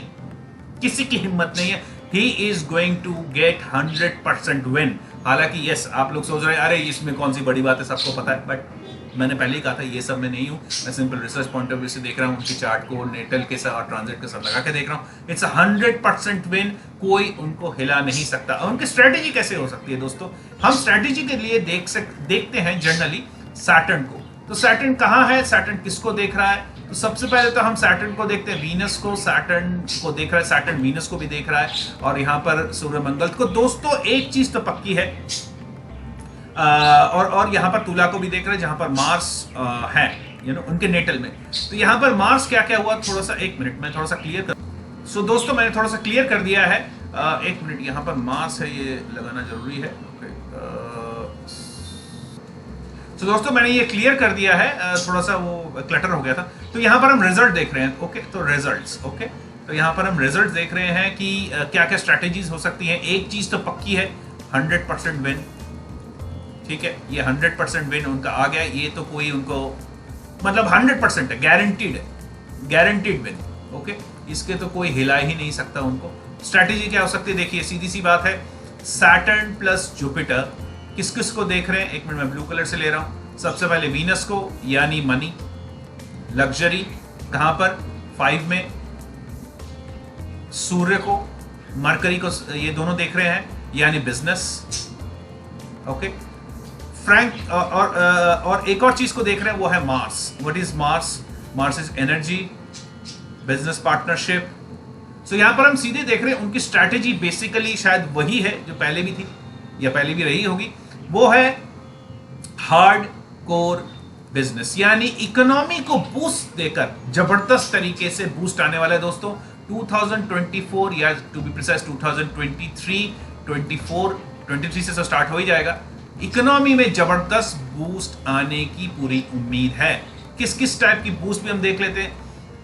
A: किसी की हिम्मत नहीं है। He is going to get 100% win. हालांकि यस, आप लोग सोच रहे हैं अरे इसमें कौन सी बड़ी बात है, सबको पता है, बट मैंने पहले ही कहा था ये सब में नहीं हूँ, मैं simple research point of view से देख रहा हूँ, उनकी चार्ट को नेटल के साथ और ट्रांजिट के साथ लगा के देख रहा हूँ। इट्स 100% विन, कोई उनको हिला नहीं सकता। और उनकी स्ट्रेटेजी कैसे हो सकती है दोस्तों? हम स्ट्रेटेजी के लिए देखते हैं जनरली सैटर्न को। तो सैटर्न कहाँ है, सैटर्न किसको देख रहा है? तो सबसे पहले तो हम सैटर्न को देखते हैं, वीनस को, सैटर्न को देख रहा है, सैटर्न वीनस को भी देख रहा है, और यहाँ पर सूर्य मंगल को। दोस्तों एक चीज तो पक्की है, और यहाँ पर तुला को भी देख रहे हैं जहां पर मार्स है, उनके नेटल में। तो यहाँ पर मार्स क्या क्या हुआ, थोड़ा सा, एक मिनट मैं थोड़ा सा क्लियर कर। सो दोस्तों मैंने थोड़ा सा क्लियर कर दिया है, एक मिनट, यहाँ पर मार्स है, ये लगाना जरूरी है। तो दोस्तों मैंने ये क्लियर कर दिया है, थोड़ा सा वो क्लटर हो गया था। तो यहाँ पर हम रिजल्ट देख रहे हैं। ओके, तो रिजल्ट्स, ओके, तो यहाँ पर हम रिजल्ट देख रहे हैं कि क्या क्या स्ट्रैटेजीज हो सकती हैं। एक चीज तो पक्की है, 100% विन। ठीक है, ये 100% विन उनका आ गया। ये तो कोई उनको मतलब 100% है, गारंटीड विन। ओके, इसके तो कोई हिला ही नहीं सकता उनको। स्ट्रैटेजी क्या हो सकती है, देखिए सीधी सी बात है, सैटर्न प्लस जुपिटर किस किस को देख रहे हैं। एक मिनट, मैं ब्लू कलर से ले रहा हूं। सबसे पहले वीनस को, यानी मनी, लग्जरी, कहां पर 5 में। सूर्य को, मरकरी को, ये दोनों देख रहे हैं, यानी बिजनेस। ओके, फ्रैंक और एक और चीज को देख रहे हैं, वो है Mars. What is Mars? Mars is energy, business partnership. So यहां पर हम सीधे देख रहे हैं उनकी स्ट्रैटेजी बेसिकली शायद वही है जो पहले भी थी या पहले भी रही होगी। वो है हार्ड कोर बिजनेस, यानी इकोनॉमी को बूस्ट देकर जबरदस्त तरीके से बूस्ट आने वाला है दोस्तों 2024, या टू बी प्रिसाइज 2023, 23 से तो स्टार्ट हो ही जाएगा। इकोनॉमी में जबरदस्त बूस्ट आने की पूरी उम्मीद है। किस किस टाइप की बूस्ट भी हम देख लेते हैं।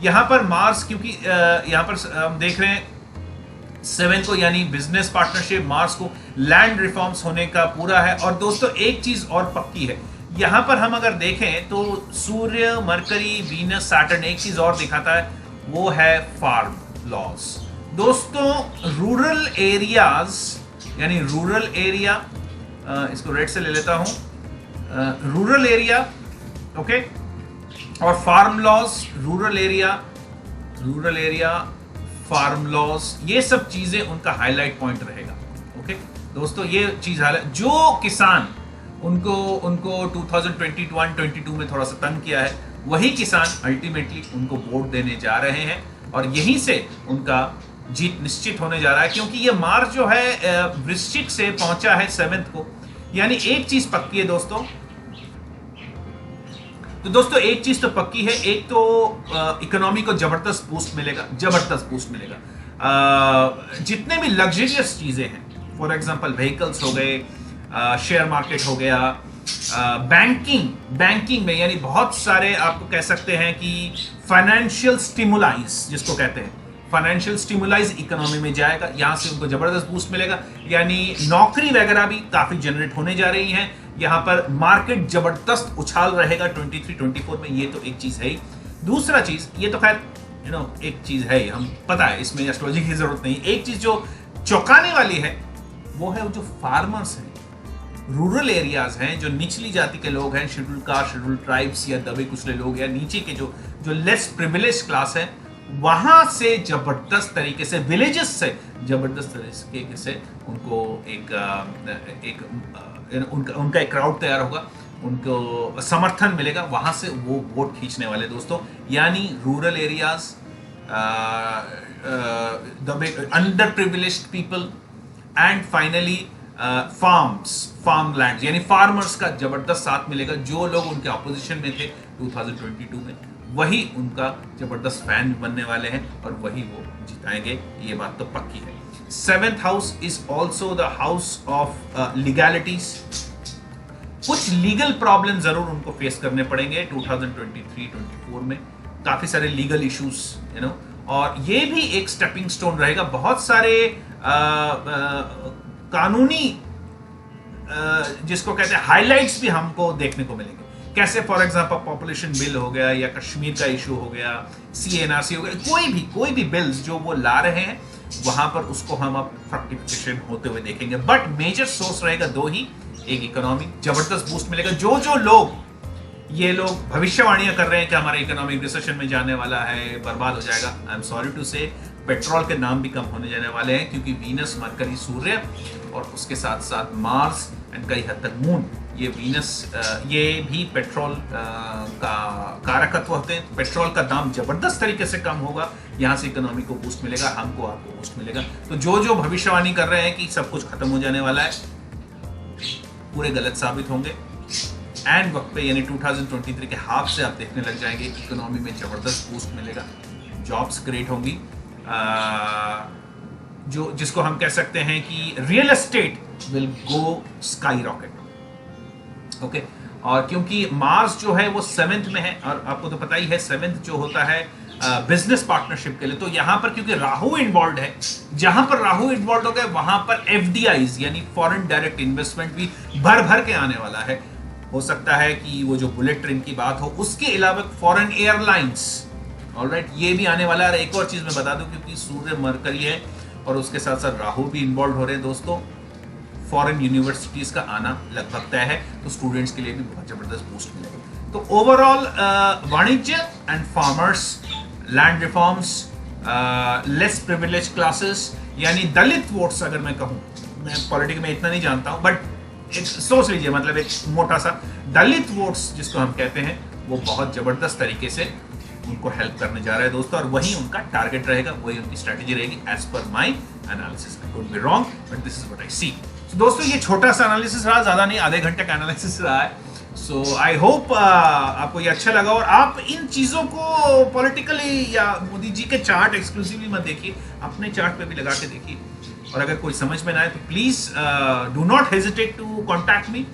A: यहां पर मार्स, क्योंकि यहां पर हम देख रहे हैं 7 को, यानी बिजनेस पार्टनरशिप, मार्स को लैंड रिफॉर्म्स होने का पूरा है। और दोस्तों एक चीज और पक्की है, यहां पर हम अगर देखें तो सूर्य, मरकरी, वीनस, सैटर्न एक चीज और दिखाता है, वो है फार्म लॉस। दोस्तों रूरल एरियाज, यानी रूरल एरिया, इसको रेड से ले लेता हूं, रूरल एरिया, ओके, और farm laws, rural area, farm laws, ये सब चीजें उनका हाईलाइट पॉइंट रहेगा। ओके दोस्तों, ये चीज हाईलाइट, जो किसान उनको 2021-22 में थोड़ा सा तंग किया है, वही किसान अल्टीमेटली उनको वोट देने जा रहे हैं, और यहीं से उनका जीत निश्चित होने जा रहा है। क्योंकि ये मार्च जो है वृश्चिक से पहुंचा है 7 को, यानी एक चीज पक्की है दोस्तों। तो दोस्तों एक चीज तो पक्की है, एक तो इकोनॉमी को जबरदस्त बूस्ट मिलेगा। जितने भी लग्जरियस चीजें हैं, फॉर एग्जांपल व्हीकल्स हो गए, शेयर मार्केट हो गया, बैंकिंग में, यानी बहुत सारे आपको कह सकते हैं कि फाइनेंशियल स्टिमुलाइज, जिसको कहते हैं फाइनेंशियल स्टिमुलाइज इकोनॉमी में जाएगा। यहां से उनको जबरदस्त बूस्ट मिलेगा, यानी नौकरी वगैरह भी काफी जनरेट होने जा रही हैं। यहां पर मार्केट जबरदस्त उछाल रहेगा 23-24 में, ये तो एक चीज है ही। दूसरा चीज, ये तो खैर एक चीज है ही, हम पता है, इसमें एस्ट्रोलॉजी की जरूरत नहीं। एक चीज जो चौंकाने वाली है, वो है जो फार्मर्स हैं, रूरल एरियाज हैं, जो निचली जाति के लोग हैं, शेड्यूल कास्ट, शेड्यूल ट्राइब्स या दबे कुचले लोग, या नीचे के जो लेस प्रिविलेज क्लास है, वहां से जबरदस्त तरीके से, विलेजेस से जबरदस्त तरीके से उनको उनका एक क्राउड तैयार होगा, उनको समर्थन मिलेगा, वहां से वो वोट खींचने वाले दोस्तों। यानी rural areas, underprivileged people, and finally farm land, यानी फार्मर्स का जबरदस्त साथ मिलेगा। जो लोग उनके ऑपोजिशन में थे 2022 में, वही उनका जबरदस्त फैन बनने वाले हैं, और वही वो जिताएंगे, ये बात तो पक्की है। 7th house is also the house of legalities. कुछ लीगल प्रॉब्लम जरूर उनको फेस करने पड़ेंगे 2023-24 में, काफी सारे लीगल इश्यूज, और ये भी एक स्टेपिंग स्टोन रहेगा। बहुत सारे कानूनी जिसको कहते हैं हाइलाइट्स भी हमको देखने को मिलेंगे। कैसे, फॉर एग्जांपल पॉपुलेशन बिल हो गया, या कश्मीर का इशू हो गया, CNRC हो गया, कोई भी बिल्स जो वो ला रहे हैं, वहां पर उसको हम अब फ्रक्टिफिकेशन होते हुए देखेंगे। बट मेजर सोर्स रहेगा दो ही, एक इकोनॉमी, जबरदस्त बूस्ट मिलेगा। जो लोग भविष्यवाणियां कर रहे हैं कि हमारा इकोनॉमिक रिसेशन में जाने वाला है, बर्बाद हो जाएगा, आई एम सॉरी टू से, पेट्रोल के नाम भी कम होने जाने वाले हैं, क्योंकि वीनस, मरकरी, सूर्य, और उसके साथ साथ मार्स एंड कई हद तक मून, ये वीनस, ये भी पेट्रोल का कारकत्व होते हैं। पेट्रोल का दाम जबरदस्त तरीके से कम होगा, यहाँ से इकोनॉमी को बूस्ट मिलेगा, हमको आपको बूस्ट मिलेगा। तो जो भविष्यवाणी कर रहे हैं कि सब कुछ खत्म हो जाने वाला है, पूरे गलत साबित होंगे। एंड वक्त पे, यानी 2023 के हाफ से आप देखने लग जाएंगे इकोनॉमी में जबरदस्त बूस्ट मिलेगा, जॉब्स क्रिएट होंगी, जिसको हम कह सकते हैं कि real estate will go sky rocket. Okay, और क्योंकि मार्स जो है वो 7th में है, और आपको तो पता ही है 7th जो होता है बिजनेस पार्टनरशिप के लिए। तो यहां पर क्योंकि राहु इन्वॉल्व है, जहां पर राहु इन्वॉल्व हो गए वहां पर एफडीआईज यानी फॉरेन डायरेक्ट इन्वेस्टमेंट भी भर भर के आने वाला है। हो सकता है कि वो जो बुलेट ट्रेन की बात हो, उसके अलावा फॉरेन एयरलाइंस, ऑलराइट, ये भी आने वाला है। एक और चीज मैं बता दूं, क्योंकि सूर्य मरकरी है और उसके साथ साथ राहु भी इन्वॉल्व हो रहे हैं दोस्तों, फॉरेन यूनिवर्सिटीज का आना लगभग तय है, तो स्टूडेंट्स के लिए भी बहुत जबरदस्त बूस्ट मिलेगा। तो ओवरऑल वाणिज्य and farmers, land reforms, less privilege classes यानी दलित वोट्स, अगर मैं कहूं, मैं पॉलिटिक्स में इतना नहीं जानता हूं, बट एक सोच लीजिए, मतलब एक मोटा सा दलित वोट्स जिसको हम कहते हैं, वो बहुत जबरदस्त तरीके से उनको हेल्प करने जा रहा है दोस्तों, और वही उनका टारगेट रहेगा, वही उनकी स्ट्रेटेजी रहेगी as per my analysis. I could be wrong but this is what I see. दोस्तों ये छोटा सा एनालिसिस रहा, ज्यादा नहीं, आधे घंटे का एनालिसिस रहा है। सो आई होप आपको ये अच्छा लगा, और आप इन चीजों को पॉलिटिकली या मोदी जी के चार्ट एक्सक्लूसिवली मत देखिए, अपने चार्ट पे भी लगा के देखिए, और अगर कोई समझ में ना आए तो please do not hesitate to contact me,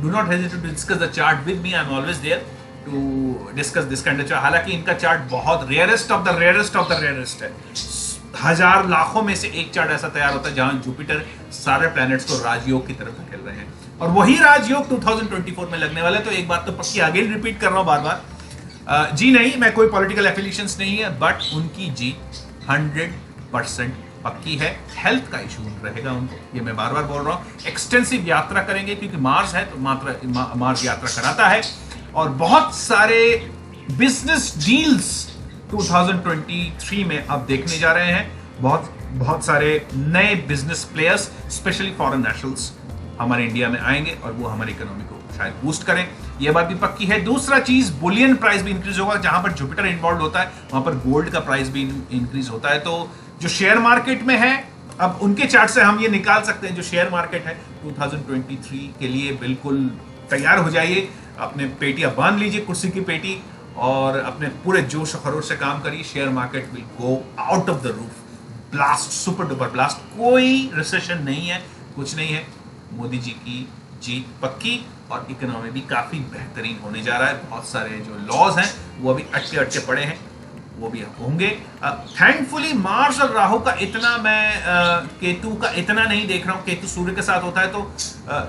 A: do not hesitate to discuss the chart with me, I am always there to discuss this kind of chart. हालांकि इनका चार्ट बहुत रेयरेस्ट ऑफ द रेयरेस्ट है, हजार लाखों में से एक chart ऐसा तैयार होता है जहां जुपिटर सारे प्लैनेट्स को राजयोग की तरफ धकेल रहे हैं, और वही राजयोग 2024 में लगने वाला है। तो एक बात तो पक्की अगेन रिपीट कर रहा हूं बार बार, जी नहीं, मैं कोई पॉलिटिकल एफिलिएशंस नहीं है, बट उनकी जीत 100% पक्की है। हेल्थ का इशू रहेगा उनको, ये मैं बार बार बोल रहा हूं। एक्सटेंसिव यात्रा करेंगे क्योंकि मार्स है, तो मार्स यात्रा कराता है, और बहुत सारे बिजनेस डील्स 2023 में अब देखने जा रहे हैं। बहुत सारे नए business players, specially foreign nationals हमारे इंडिया में आएंगे, और वो हमारी इकोनॉमी को शायद बूस्ट करें, ये बात भी पक्की है। दूसरा चीज, बुलियन प्राइस भी इंक्रीज होगा, जहां पर जुपिटर इन्वॉल्व होता है वहां पर गोल्ड का प्राइस भी इंक्रीज होता है। तो जो शेयर मार्केट में है, अब उनके चार्ट से हम ये निकाल सकते हैं, जो शेयर मार्केट है 2023 के लिए बिल्कुल तैयार हो जाइए, अपने पेटियां बांध लीजिए, कुर्सी की पेटी, और अपने पूरे जोश और खरोश से काम करिए। Share market will go out of the roof, blast, super duper blast. कोई रिसेशन नहीं है, कुछ नहीं है, मोदी जी की जीत पक्की, और इकोनॉमी भी काफी बेहतरीन होने जा रहा है। बहुत सारे जो लॉज हैं वो अभी अटके अटके पड़े हैं, वो भी होंगे। थैंकफुली मार्स और राहु का इतना मैं केतु का इतना नहीं देख रहा हूं, केतु सूर्य के साथ होता है तो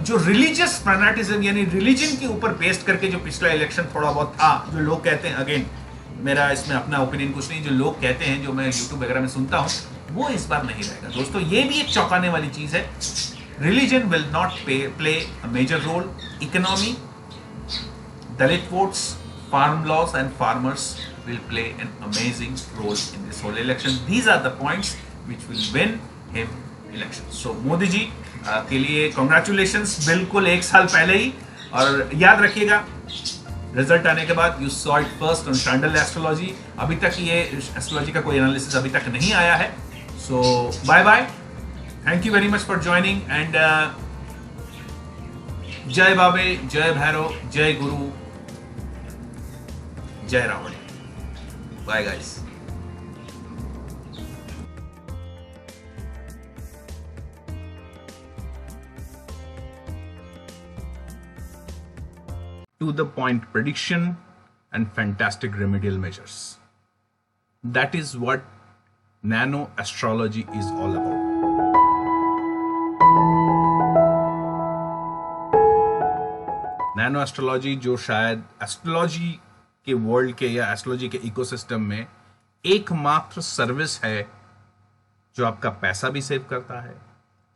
A: जो रिलीजियस फैनाटिज्म यानी रिलीजन के ऊपर बेस्ड करके जो पिछला इलेक्शन थोड़ा बहुत था, जो लोग कहते हैं, अगेन मेरा इसमें अपना ओपिनियन कुछ नहीं, जो लोग कहते हैं, जो मैं यूट्यूब वगैरह में सुनता हूं, वो इस बार नहीं रहेगा दोस्तों। ये भी एक चौंकाने वाली चीज है। Religion will not play a major role, economy, Dalit votes, farm laws and farmers will play an amazing role in this whole election. These are the points which will win him election. So Modi ji के लिए congratulations, बिल्कुल एक साल पहले ही, और याद रखिएगा result आने के बाद you saw it first on Chandal Astrology. अभी तक ये एस्ट्रोलॉजी का कोई एनालिसिस अभी तक नहीं आया है। So bye bye, thank you very much for joining, and जय बाबे, जय भैरव, जय गुरु, जय Ravan. Bye guys. To the point prediction and fantastic remedial measures. That is what nano astrology is all about. Nano astrology, जो शायद एस्ट्रोलॉजी के world के या एस्ट्रोलॉजी के इकोसिस्टम में एकमात्र सर्विस है जो आपका पैसा भी सेव करता है,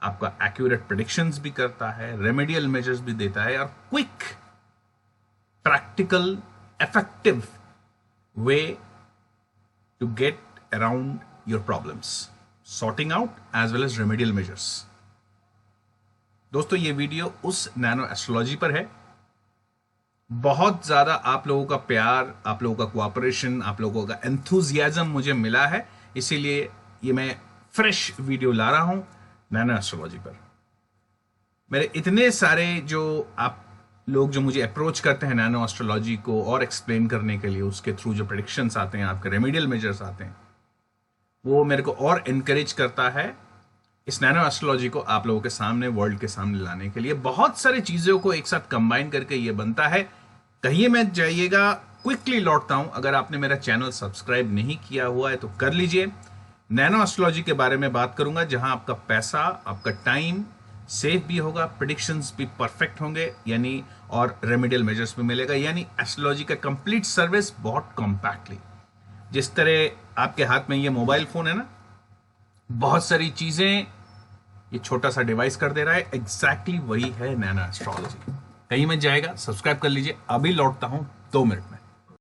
A: आपका एक्यूरेट प्रेडिक्शंस भी करता है, रेमेडियल मेजर्स भी देता है, और quick, practical, effective way to get around your problems, sorting out as well as remedial measures. दोस्तों ये वीडियो उस नैनो एस्ट्रोलॉजी पर है। बहुत ज्यादा आप लोगों का प्यार, आप लोगों का कोऑपरेशन, आप लोगों का एंथुजियाज्म मुझे मिला है, इसीलिए ये मैं फ्रेश वीडियो ला रहा हूं नैनो एस्ट्रोलॉजी पर। मेरे इतने सारे जो आप लोग जो मुझे अप्रोच करते हैं नैनो एस्ट्रोलॉजी को और एक्सप्लेन करने के लिए, उसके थ्रू जो प्रेडिक्शंस आते हैं, आपके रेमेडियल मेजर्स आते हैं, वो मेरे को और एनकरेज करता है इस नैनो एस्ट्रोलॉजी को आप लोगों के सामने, वर्ल्ड के सामने लाने के लिए। बहुत सारी चीजों को एक साथ कंबाइन करके ये बनता है। कहिए मैं जाइएगा क्विकली लौटता हूं। अगर आपने मेरा चैनल सब्सक्राइब नहीं किया हुआ है तो कर लीजिए। नैनो एस्ट्रोलॉजी के बारे में बात करूंगा, जहां आपका पैसा, आपका टाइम सेफ भी होगा, प्रेडिक्शंस भी परफेक्ट होंगे, यानी और रेमेडियल मेजर्स भी मिलेगा, यानी एस्ट्रोलॉजी का कंप्लीट सर्विस बहुत कॉम्पैक्टली। जिस तरह आपके हाथ में ये मोबाइल फोन है ना, बहुत सारी चीजें ये छोटा सा डिवाइस कर दे रहा है, एग्जैक्टली वही है नैनो एस्ट्रोलॉजी। कहीं मत जाएगा, सब्सक्राइब कर लीजिए। अभी लौटता हूं 2 मिनट में।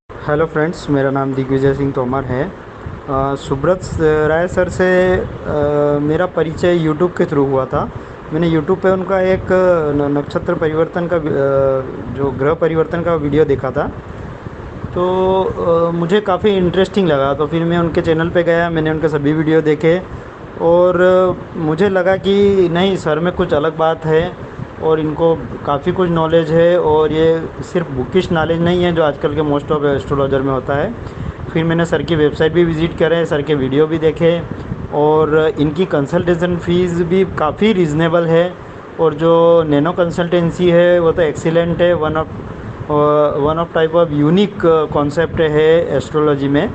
B: हेलो फ्रेंड्स, मेरा नाम दिग्विजय सिंह तोमर है। सुब्रत राय सर से मेरा परिचय यूट्यूब के थ्रू हुआ था। मैंने यूट्यूब पे उनका एक नक्षत्र परिवर्तन का जो ग्रह परिवर्तन का वीडियो देखा था, तो मुझे काफ़ी इंटरेस्टिंग लगा। तो फिर मैं उनके चैनल पे गया, मैंने उनके सभी वीडियो देखे और मुझे लगा कि नहीं, सर में कुछ अलग बात है और इनको काफ़ी कुछ नॉलेज है, और ये सिर्फ बुकिश नॉलेज नहीं है जो आजकल के मोस्ट ऑफ एस्ट्रोलॉजर में होता है। फिर मैंने सर की वेबसाइट भी विज़िट करे, सर के वीडियो भी देखे, और इनकी कंसल्टेशन फ़ीस भी काफ़ी रीज़नेबल है। और जो नैनो कंसल्टेंसी है वो तो एक्सीलेंट है, one of type of unique concept है एस्ट्रोलॉजी में।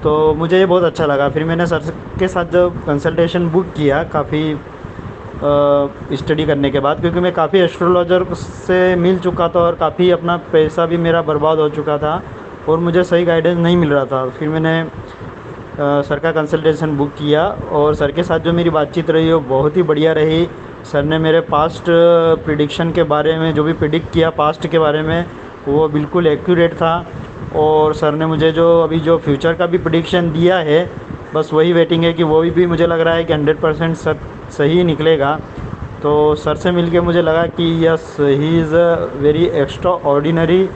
B: तो मुझे ये बहुत अच्छा लगा। फिर मैंने सर के साथ जब कंसल्टेशन बुक किया, काफ़ी स्टडी करने के बाद, क्योंकि मैं काफ़ी एस्ट्रोलॉजर से मिल चुका था और काफ़ी अपना पैसा भी मेरा बर्बाद हो चुका था और मुझे सही गाइडेंस नहीं मिल रहा था। फिर मैंने सर का कंसल्टेशन बुक किया और सर के साथ जो मेरी बातचीत रही वो बहुत ही बढ़िया रही। सर ने मेरे पास्ट प्रिडिक्शन के बारे में, जो भी प्रिडिक्ट किया पास्ट के बारे में, वो बिल्कुल एक्यूरेट था। और सर ने मुझे जो अभी जो फ्यूचर का भी प्रिडिक्शन दिया है, बस वही वेटिंग है कि वो भी मुझे लग रहा है कि 100% सही निकलेगा। तो सर से मिलके मुझे लगा कि yes, he is a very extra ordinary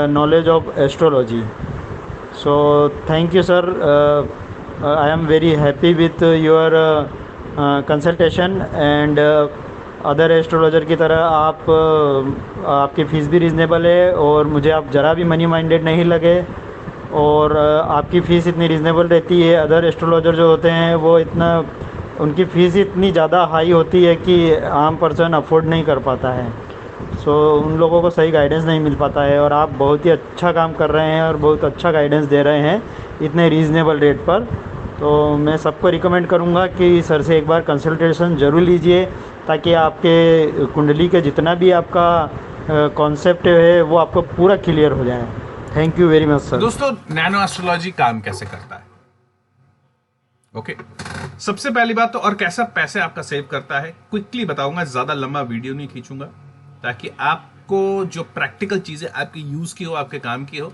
B: knowledge of astrology. So thank you sir. I am very happy with your consultation and other astrologer की तरह आपकी फ़ीस भी रीज़नेबल है और मुझे आप ज़रा भी मनी माइंडेड नहीं लगे। और आपकी फ़ीस इतनी रीज़नेबल रहती है। अदर एस्ट्रोलॉजर जो होते हैं वो उनकी फ़ीस इतनी ज़्यादा हाई होती है कि आम पर्सन अफोर्ड नहीं कर पाता है। सो उन लोगों को सही गाइडेंस नहीं मिल पाता है। और आप बहुत ही अच्छा काम कर रहे हैं और बहुत अच्छा गाइडेंस दे रहे हैं इतने रीज़नेबल रेट पर। तो मैं सबको रिकमेंड करूंगा कि सर से एक बार कंसल्टेशन ज़रूर लीजिए, ताकि आपके कुंडली के जितना भी आपका कॉन्सेप्ट है वो आपको पूरा क्लियर हो जाए। Thank you very much sir.
A: दोस्तों, नैनो एस्ट्रोलॉजी काम कैसे करता है? ओके, सबसे पहली बात तो, और कैसा पैसे आपका सेव करता है, क्विकली बताऊंगा, ज्यादा लंबा वीडियो नहीं खींचूंगा, ताकि आपको जो प्रैक्टिकल चीजें आपकी यूज की हो, आपके काम की हो,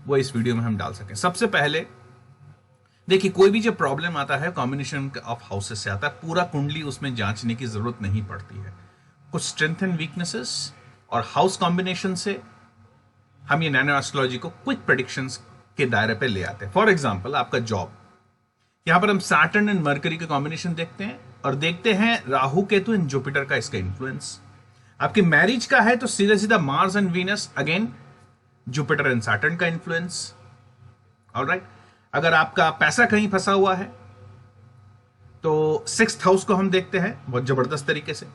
A: वो इस वीडियो में हम डाल सकें। सबसे पहले देखिए, कोई भी जो प्रॉब्लम आता है कॉम्बिनेशन ऑफ हाउसेस से आता है, पूरा कुंडली उसमें जांचने की जरूरत नहीं पड़ती है। कुछ स्ट्रेंथ एंड वीकनेसेस और हाउस कॉम्बिनेशन से हम ये नैनो एस्ट्रोलॉजी को क्विक प्रेडिक्शंस के दायरे पे ले आते हैं। फॉर एग्जांपल, आपका जॉब, यहां पर हम सैटर्न एंड मरकरी का कॉम्बिनेशन देखते हैं और देखते हैं राहु केतु एंड जुपिटर का इसका इन्फ्लुएंस। आपकी मैरिज का है तो सीधा सीधा Mars and Venus, again Jupiter and Saturn का इन्फ्लुएंस। ऑलराइट, अगर आपका पैसा कहीं फंसा हुआ है तो 6th हाउस को हम देखते हैं बहुत जबरदस्त तरीके से।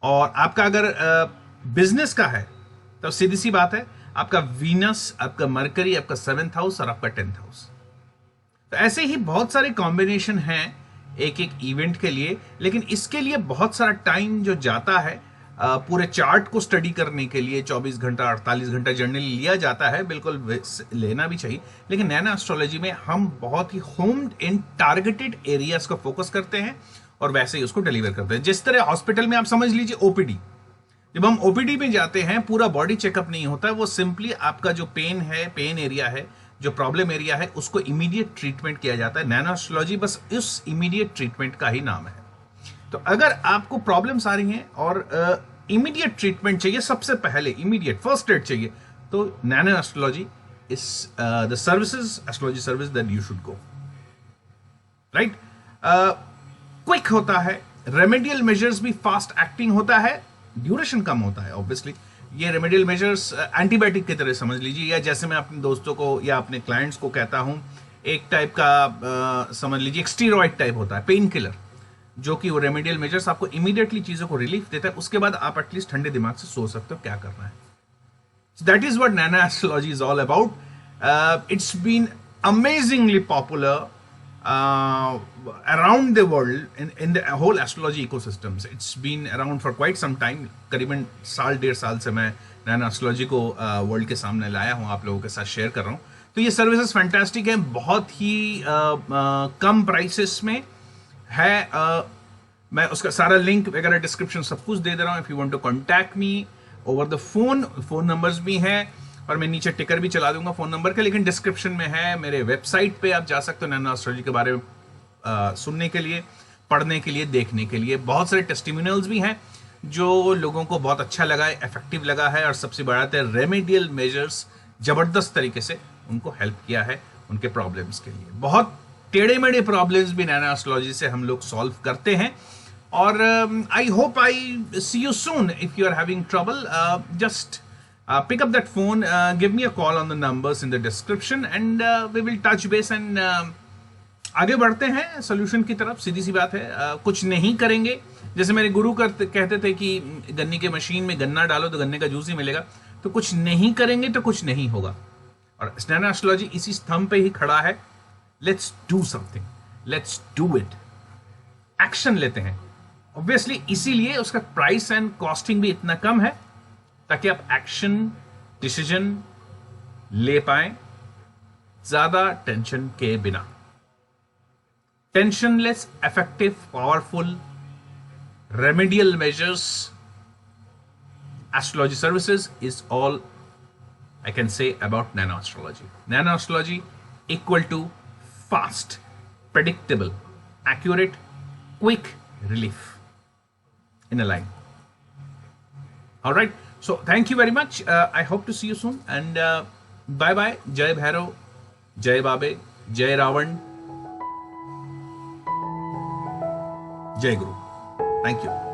A: और आपका अगर बिजनेस का है तो सीधी सी बात है, आपका वीनस, आपका मरकरी, आपका 7th हाउस और आपका 10th हाउस। तो ऐसे ही बहुत सारे कॉम्बिनेशन हैं एक एक इवेंट के लिए, लेकिन इसके लिए बहुत सारा टाइम जो जाता है पूरे चार्ट को स्टडी करने के लिए 24 घंटा 48 घंटा जनरली लिया जाता है। बिल्कुल लेना भी चाहिए, लेकिन नैनो एस्ट्रोलॉजी में हम बहुत ही होम्ड इन टारगेटेड एरियाज को फोकस करते हैं और वैसे ही उसको डिलीवर करते हैं। जिस तरह हॉस्पिटल में आप समझ लीजिए ओपीडी, जब हम ओपीडी में जाते हैं पूरा बॉडी चेकअप नहीं होता है, वो सिंपली आपका जो पेन है, पेन एरिया है, जो प्रॉब्लम एरिया है, उसको इमीडिएट ट्रीटमेंट किया जाता है। नैनो एस्ट्रोलॉजी बस इस इमीडिएट ट्रीटमेंट का ही नाम है। तो अगर आपको प्रॉब्लम्स आ रही हैं और इमीडिएट ट्रीटमेंट चाहिए, सबसे पहले इमीडिएट फर्स्ट एड चाहिए, तो nano astrology is the services, astrology service that you should go. Right, quick होता है, रेमेडियल मेजर्स भी फास्ट एक्टिंग होता है, ड्यूरेशन कम होता है। ऑब्वियसली ये रेमेडियल मेजर्स एंटीबायोटिक की तरह समझ लीजिए, या जैसे मैं अपने दोस्तों को या अपने क्लाइंट्स को कहता हूं, एक टाइप का समझ लीजिए एक स्टीरॉइड टाइप होता है, पेन किलर, जो कि वो रेमेडियल मेजर्स आपको इमीडिएटली चीजों को रिलीफ देता है। उसके बाद आप एटलीस्ट ठंडे दिमाग से सोच सकते हो क्या करना है। So that is what nano astrology is all about. It's been amazingly popular around the world in the whole astrology ecosystems. It's been around for quite some time. करीबन साल डेढ़ साल से मैं नैनो एस्ट्रोलॉजी को वर्ल्ड के सामने लाया हूँ, आप लोगों के साथ शेयर कर रहा हूँ. तो ये सर्विसेज फैंटास्टिक हैं, बहुत ही कम प्राइसेस में है. मैं उसका सारा लिंक वगैरह डिस्क्रिप्शन सब कुछ दे दे रहा हूँ. If you want to contact me over the phone numbers भी हैं और मैं नीचे टिकर भी चला दूंगा फोन नंबर का, लेकिन डिस्क्रिप्शन में है. मेरे वेबसाइट पे आप जा सकते हो नैनो एस्ट्रोलॉजी के बारे में सुनने के लिए, पढ़ने के लिए, देखने के लिए. बहुत सारे टेस्टिमोनियल्स भी हैं जो लोगों को बहुत अच्छा लगा है, इफेक्टिव लगा है, और सबसे बड़ा है रेमेडियल मेजर्स जबरदस्त तरीके से उनको हेल्प किया है उनके प्रॉब्लम्स के लिए. बहुत टेढ़े मेढ़े प्रॉब्लम्स भी नैनो एस्ट्रोलॉजी से हम लोग सॉल्व करते हैं. और I hope I see you soon. If you are having trouble, just pick up that phone, give me a call on the numbers in the description, and we will touch base and आगे बढ़ते हैं solution की तरफ. सीधी सी बात है. कुछ नहीं करेंगे, जैसे मेरे गुरु कहते थे कि गन्ने के मशीन में गन्ना डालो तो गन्ने का जूस ही मिलेगा. तो कुछ नहीं करेंगे तो कुछ नहीं होगा, और नैनो एस्ट्रोलॉजी इसी स्तंभ पे ही खड़ा है. Let's do something, let's do it. Action लेते हैं. ऑब्वियसली इसीलिए उसका प्राइस एंड कॉस्टिंग भी इतना कम है, ताकि आप एक्शन डिसीजन ले पाए ज्यादा टेंशन के बिना. Tensionless, effective, powerful remedial measures, astrology services is all I can say about nano astrology. Nano astrology equal to fast, predictable, accurate, quick relief in a line. All right. So thank you very much. I hope to see you soon. And bye bye. Jai Bhairav, Jai Babe, Jai Ravan, Jai Guru. Thank you.